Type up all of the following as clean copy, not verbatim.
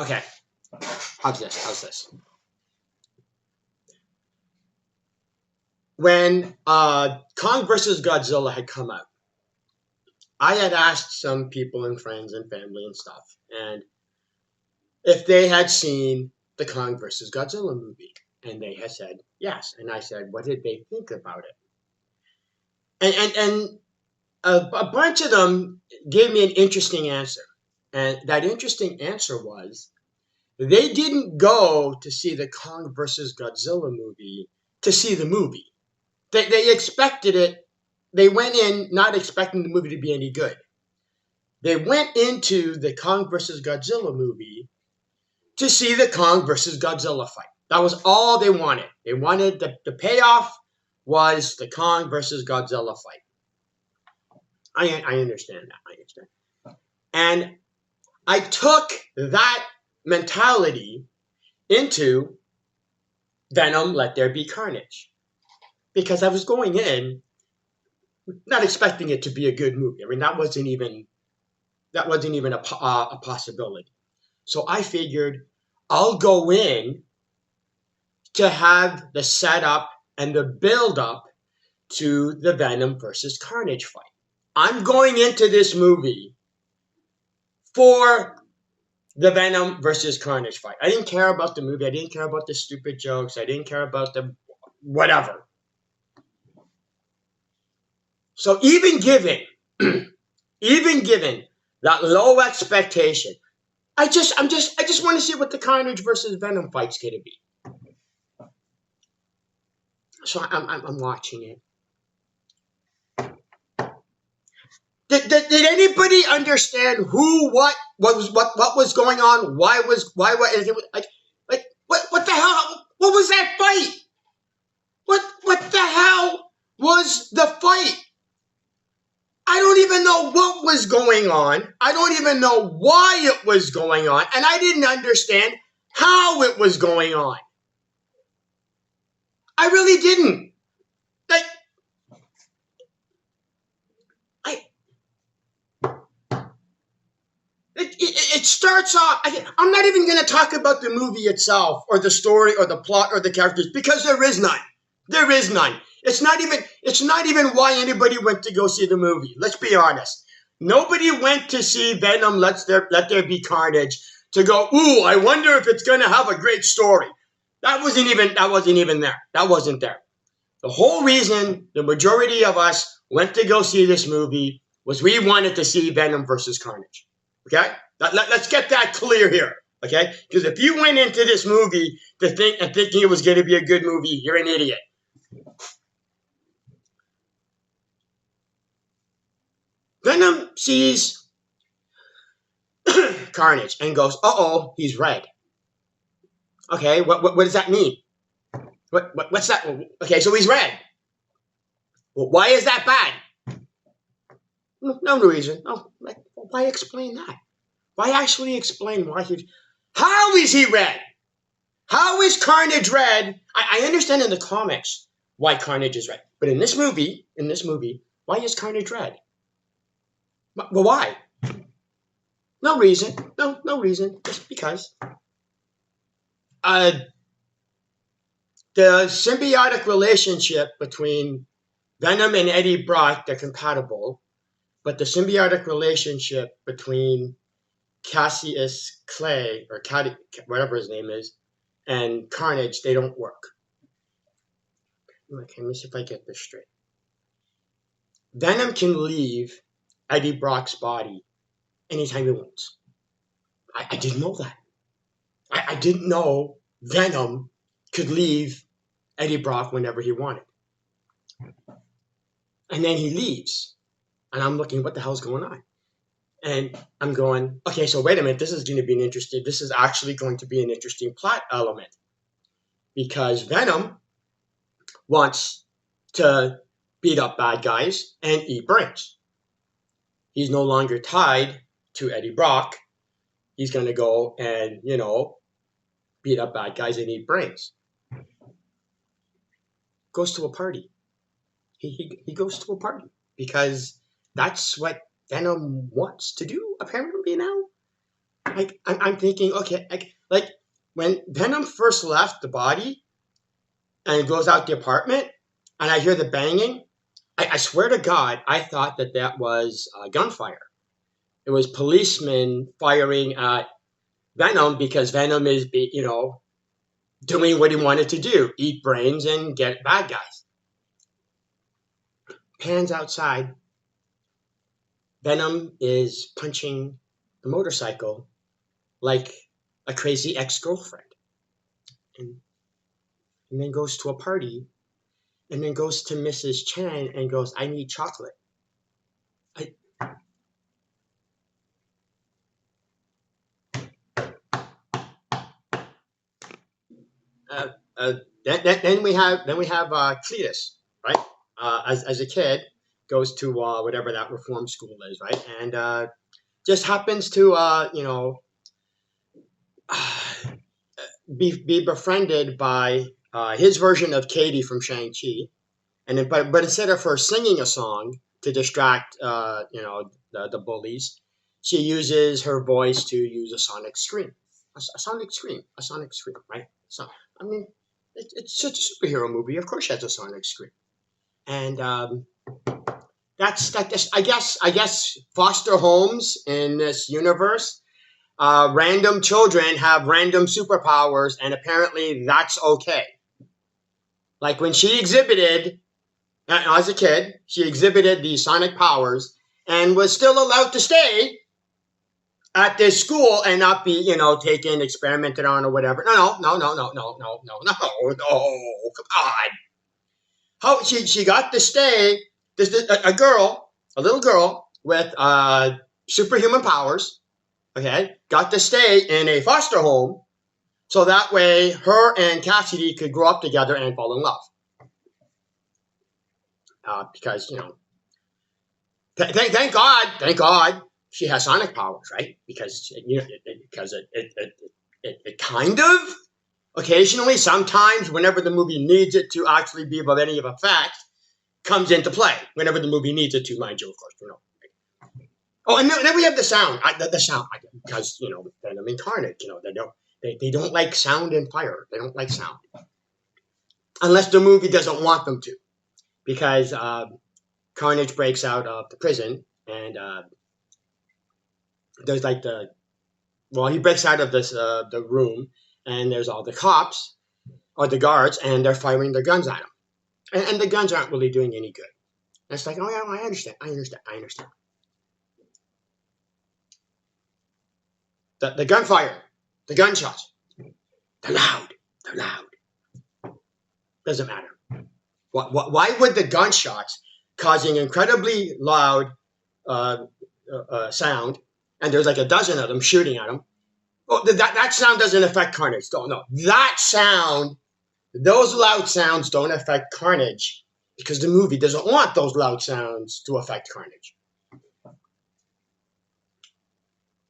Okay. How's this? When Kong vs. Godzilla had come out, I had asked some people and friends and family and stuff, and if they had seen the Kong vs. Godzilla movie, and they had said yes. And I said, what did they think about it? And a bunch of them gave me an interesting answer, and that interesting answer was they didn't go to see the Kong vs. Godzilla movie to see the movie. They expected it. They went in not expecting the movie to be any good. They went into the Kong vs. Godzilla movie to see the Kong vs. Godzilla fight. That was all they wanted. They wanted the payoff was the Kong versus Godzilla fight. I understand that. I understand. And I took that mentality into Venom, Let There Be Carnage. Because I was going in not expecting it to be a good movie. I mean, that wasn't even a possibility. So I figured I'll go in to have the setup and the build-up to the Venom versus Carnage fight. I'm going into this movie for the Venom versus Carnage fight. I didn't care about the movie. I didn't care about the stupid jokes. I didn't care about the whatever. So even given that low expectation, I just want to see what the Carnage versus Venom fight's gonna be. So I'm watching it. Did anybody understand who, what was going on? Why what the hell? What was that fight? What the hell was the fight? I don't even know what was going on. I don't even know why it was going on, and I didn't understand how it was going on. I really didn't. It starts off. I'm not even going to talk about the movie itself or the story or the plot or the characters because there is none. There is none. It's not even why anybody went to go see the movie. Let's be honest. Nobody went to see Venom Let There Be Carnage to go, ooh, I wonder if it's going to have a great story. That wasn't even there. That wasn't there. The whole reason the majority of us went to go see this movie was we wanted to see Venom versus Carnage. Okay? Let's get that clear here. Okay? Because if you went into this movie thinking it was going to be a good movie, you're an idiot. Venom sees Carnage and goes, uh-oh, he's red. Okay, what does that mean? What's that? Okay, so he's red. Well, why is that bad? No reason. No, why explain that? Why actually explain why he's... How is he red? How is Carnage red? I understand in the comics why Carnage is red. But in this movie, why is Carnage red? Well, why? No reason. No reason. Just because. The symbiotic relationship between Venom and Eddie Brock, they're compatible. But the symbiotic relationship between Cassius Clay, or whatever his name is, and Carnage, they don't work. Okay, let me see if I get this straight. Venom can leave Eddie Brock's body anytime he wants. I didn't know that. I didn't know Venom could leave Eddie Brock whenever he wanted. And then he leaves. And I'm looking, what the hell's going on? And I'm going, okay, so wait a minute, this is actually going to be an interesting plot element. Because Venom wants to beat up bad guys and eat brains. He's no longer tied to Eddie Brock. He's going to go and, beat up bad guys and eat brains. Goes to a party. He goes to a party because that's what Venom wants to do, apparently now. I'm thinking, okay, like when Venom first left the body and goes out the apartment, and I hear the banging, I swear to God, I thought that was gunfire. It was policemen firing at Venom because Venom is, doing what he wanted to do: eat brains and get bad guys. Pans outside. Venom is punching the motorcycle like a crazy ex-girlfriend, and, and then goes to a party, and then goes to Mrs. Chan and goes, "I need chocolate." I, uh, uh, then we have Cletus, right? As a kid, goes to whatever that reform school is, right? And just happens to be befriended by his version of Katie from Shang-Chi, and then, but instead of her singing a song to distract the bullies, she uses her voice to use a sonic scream, a sonic scream, right? So I mean, it's such a superhero movie. Of course, she has a sonic scream, and that's I guess foster homes in this universe. Random children have random superpowers, and apparently that's okay. Like when she exhibited, as a kid, she exhibited these sonic powers and was still allowed to stay at this school and not be, taken, experimented on, or whatever. No, come on. How she got to stay? A little girl with superhuman powers, okay, got to stay in a foster home, so that way her and Cassidy could grow up together and fall in love. Because thank God, she has sonic powers, right? Because it kind of occasionally, sometimes, whenever the movie needs it to actually be of any effect, comes into play. Whenever the movie needs it to, mind you, of course. Oh, and then we have the sound. The sound, because Venom and Carnage. They don't like sound and fire. They don't like sound unless the movie doesn't want them to, because Carnage breaks out of the prison, and there's like he breaks out of this the room, and there's all the cops or the guards, and they're firing their guns at him, and the guns aren't really doing any good. And it's like, oh yeah, I understand. The gunfire, the gunshots, they're loud. Doesn't matter. Why would the gunshots causing incredibly loud sound, and there's like a dozen of them shooting at him? Oh, that sound doesn't affect Carnage. No, that sound, those loud sounds don't affect Carnage because the movie doesn't want those loud sounds to affect Carnage.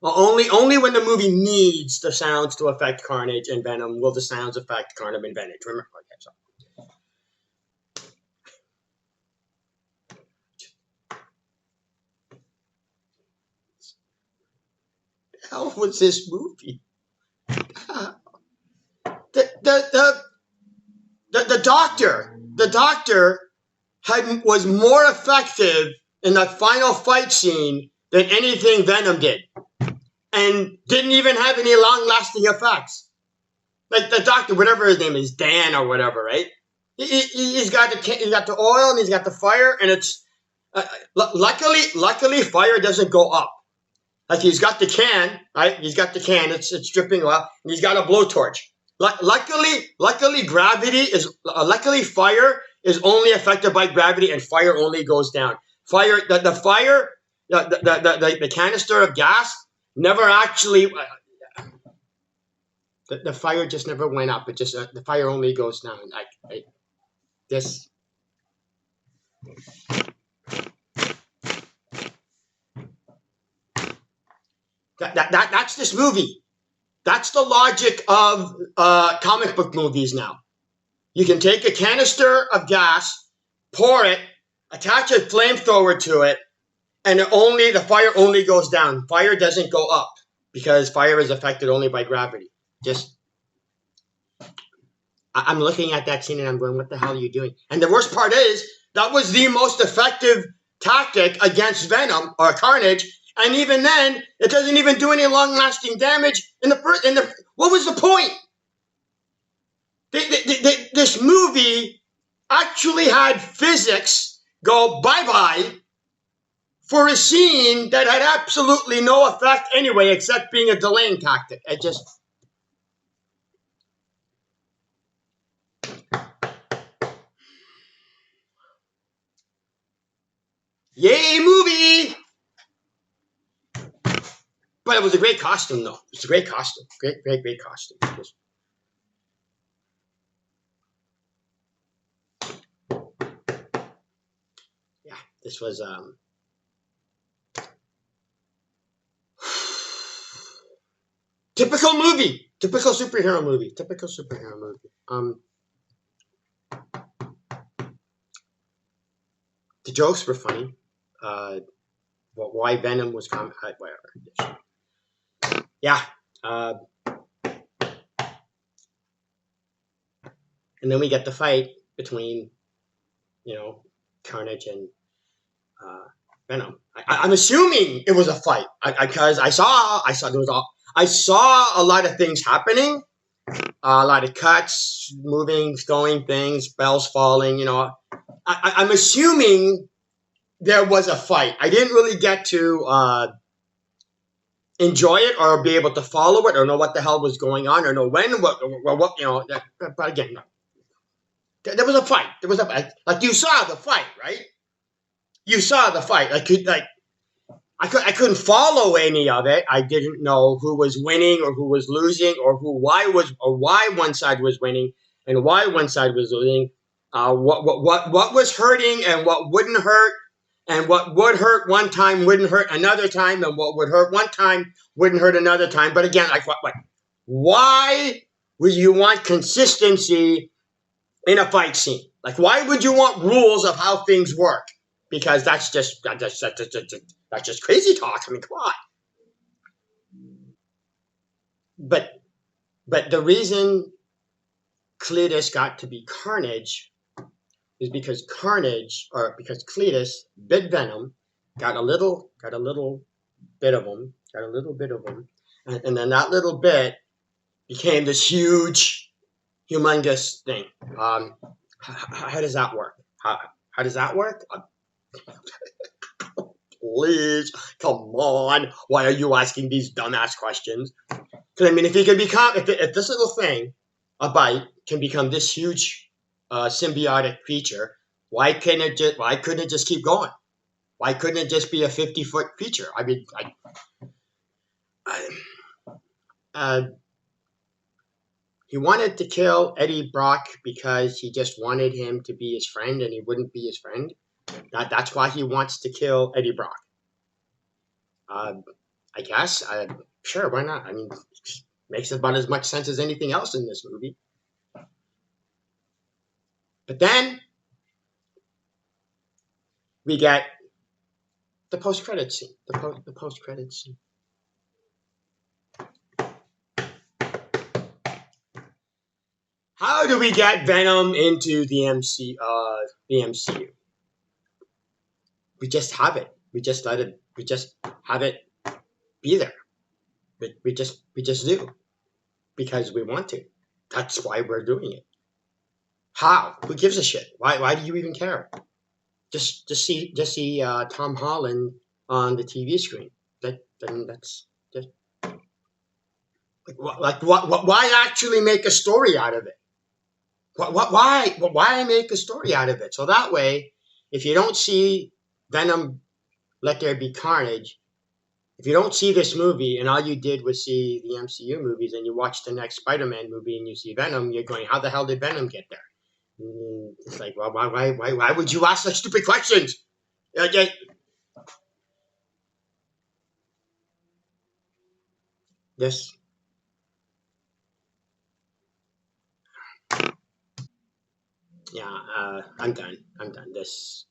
Well, only when the movie needs the sounds to affect Carnage and Venom will the sounds affect Carnage and Venom. Remember? Okay, so. The hell was this movie? The doctor was more effective in that final fight scene than anything Venom did, and didn't even have any long-lasting effects. Like the doctor, whatever his name is, Dan or whatever, right? He's got the oil and he's got the fire, and it's luckily fire doesn't go up. Like he's got the can, right? He's got the can. It's dripping oil, and he's got a blowtorch. Luckily, luckily fire is only affected by gravity, and fire only goes down. The canister of gas never actually. The fire just never went up. It just the fire only goes down. This. That's this movie. That's the logic of comic book movies now. You can take a canister of gas, pour it, attach a flamethrower to it, and the fire only goes down. Fire doesn't go up. because fire is affected only by gravity. Just I'm looking at that scene and I'm going, what the hell are you doing? And the worst part is that was the most effective tactic against Venom or Carnage. And even then, it doesn't even do any long-lasting damage. What was the point? This movie actually had physics go bye-bye for a scene that had absolutely no effect anyway, except being a delaying tactic. It just... Yay, movie! But it was a great costume, though. It's a great costume. Great costume. Yeah, this was typical movie. Typical superhero movie. The jokes were funny. Why Venom was coming. Whatever. Yeah. And then we get the fight between, Carnage and Venom. I'm assuming it was a fight because I saw a lot of things happening, a lot of cuts, moving, throwing things, spells falling. I'm assuming there was a fight. I didn't really get to enjoy it or be able to follow it or know what the hell was going on or know when what. But again, no. There was a fight. There was a fight. Like you saw the fight, right? You saw the fight. I couldn't follow any of it. I didn't know who was winning or who was losing or why one side was winning and why one side was losing. What was hurting and what wouldn't hurt, and what would hurt one time wouldn't hurt another time, and what would hurt one time wouldn't hurt another time. But again, like what? Why would you want consistency in a fight scene? Like, why would you want rules of how things work? Because that's just crazy talk. I mean, come on. But the reason Cletus got to be Carnage is because Cletus bit Venom, got a little bit of him, and then that little bit became this huge, humongous thing. How does that work? How does that work? Please, come on. Why are you asking these dumbass questions? Because I mean, if this little thing, a bite, can become this huge symbiotic creature, why couldn't it just keep going? Why couldn't it just be a 50-foot creature? I mean, he wanted to kill Eddie Brock because he just wanted him to be his friend, and he wouldn't be his friend. That's why he wants to kill Eddie Brock. I guess. Sure, why not? I mean, it makes about as much sense as anything else in this movie. But then we get the post-credit scene. The post-credit scene. How do we get Venom into the MCU? We just have it. We just let it. We just have it be there. We just do because we want to. That's why we're doing it. How? Who gives a shit? Why do you even care? Just see Tom Holland on the TV screen. That's just like what? Why actually make a story out of it? Why make a story out of it? So that way, if you don't see Venom, Let There Be Carnage, if you don't see this movie and all you did was see the MCU movies and you watch the next Spider-Man movie and you see Venom, you're going, how the hell did Venom get there? It's like, well, why would you ask such stupid questions? Yes. Yeah, I'm done. This.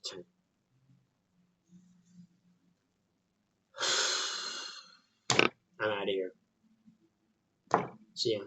I'm out of here. See ya.